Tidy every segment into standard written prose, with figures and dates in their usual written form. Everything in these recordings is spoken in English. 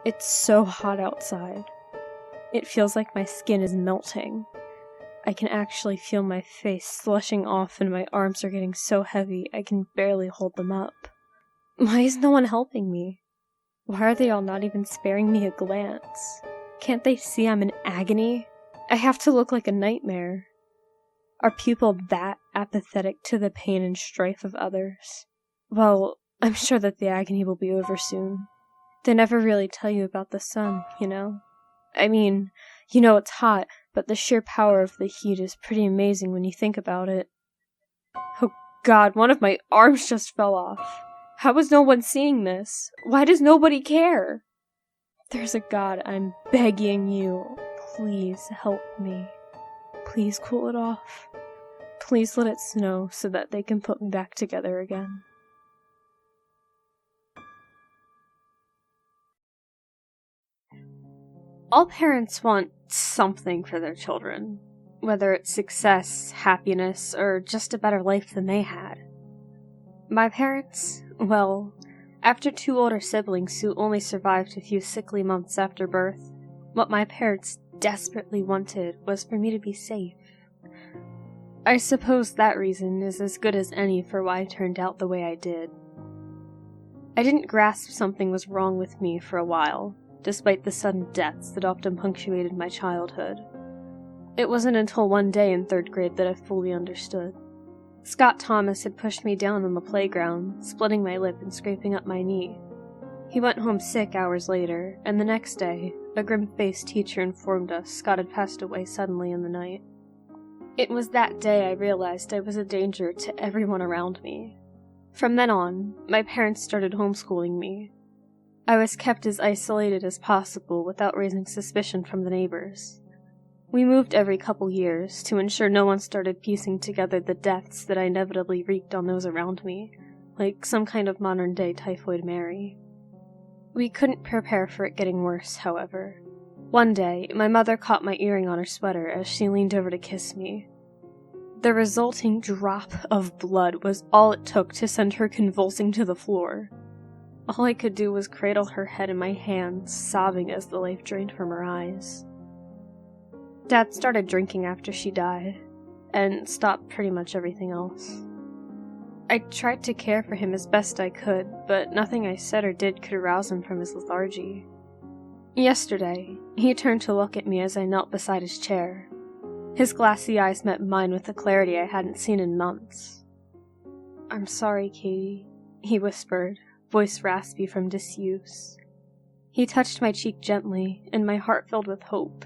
It's so hot outside. It feels like my skin is melting. I can actually feel my face slushing off and my arms are getting so heavy I can barely hold them up. Why is no one helping me? Why are they all not even sparing me a glance? Can't they see I'm in agony? I have to look like a nightmare. Are people that apathetic to the pain and strife of others? Well, I'm sure that the agony will be over soon. They never really tell you about the sun, you know? I mean, you know it's hot, but the sheer power of the heat is pretty amazing when you think about it. Oh God, one of my arms just fell off. How is no one seeing this? Why does nobody care? There's a God, I'm begging you. Please help me. Please cool it off. Please let it snow so that they can put me back together again. All parents want something for their children, whether it's success, happiness, or just a better life than they had. My parents, well, after 2 older siblings who only survived a few sickly months after birth, what my parents desperately wanted was for me to be safe. I suppose that reason is as good as any for why I turned out the way I did. I didn't grasp something was wrong with me for a while, despite the sudden deaths that often punctuated my childhood. It wasn't until one day in 3rd grade that I fully understood. Scott Thomas had pushed me down on the playground, splitting my lip and scraping up my knee. He went home sick hours later, and the next day, a grim-faced teacher informed us Scott had passed away suddenly in the night. It was that day I realized I was a danger to everyone around me. From then on, my parents started homeschooling me. I was kept as isolated as possible without raising suspicion from the neighbors. We moved every couple years to ensure no one started piecing together the deaths that I inevitably wreaked on those around me, like some kind of modern-day Typhoid Mary. We couldn't prepare for it getting worse, however. One day, my mother caught my earring on her sweater as she leaned over to kiss me. The resulting drop of blood was all it took to send her convulsing to the floor. All I could do was cradle her head in my hands, sobbing as the life drained from her eyes. Dad started drinking after she died, and stopped pretty much everything else. I tried to care for him as best I could, but nothing I said or did could arouse him from his lethargy. Yesterday, he turned to look at me as I knelt beside his chair. His glassy eyes met mine with a clarity I hadn't seen in months. "I'm sorry, Katie," he whispered, voice raspy from disuse. He touched my cheek gently, and my heart filled with hope.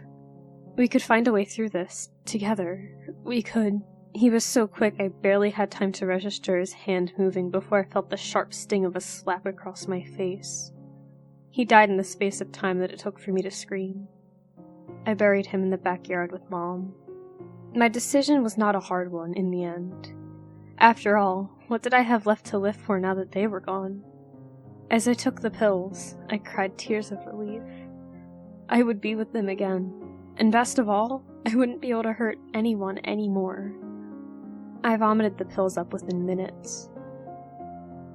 We could find a way through this, together. We could. He was so quick I barely had time to register his hand moving before I felt the sharp sting of a slap across my face. He died in the space of time that it took for me to scream. I buried him in the backyard with Mom. My decision was not a hard one in the end. After all, what did I have left to live for now that they were gone? As I took the pills, I cried tears of relief. I would be with them again, and best of all, I wouldn't be able to hurt anyone anymore. I vomited the pills up within minutes.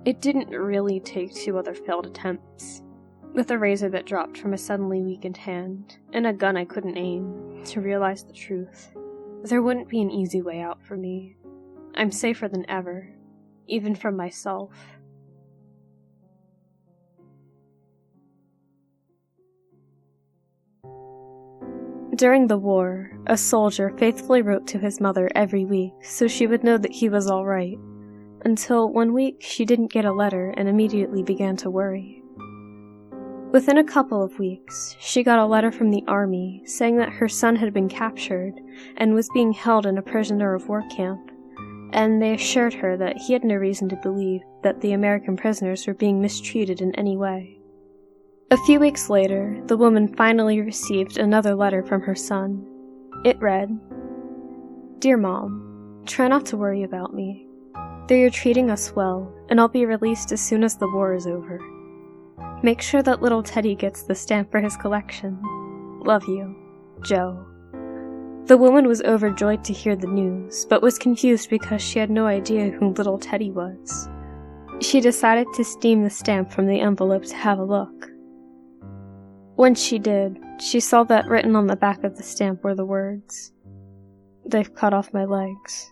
It didn't really take 2 other failed attempts, with a razor that dropped from a suddenly weakened hand, and a gun I couldn't aim, to realize the truth. There wouldn't be an easy way out for me. I'm safer than ever, even from myself. During the war, a soldier faithfully wrote to his mother every week so she would know that he was all right, until one week she didn't get a letter and immediately began to worry. Within a couple of weeks, she got a letter from the army saying that her son had been captured and was being held in a prisoner of war camp, and they assured her that he had no reason to believe that the American prisoners were being mistreated in any way. A few weeks later, the woman finally received another letter from her son. It read, "Dear Mom, try not to worry about me. They're treating us well, and I'll be released as soon as the war is over. Make sure that little Teddy gets the stamp for his collection. Love you, Joe." The woman was overjoyed to hear the news, but was confused because she had no idea who little Teddy was. She decided to steam the stamp from the envelope to have a look. When she did, she saw that written on the back of the stamp were the words, "They've cut off my legs."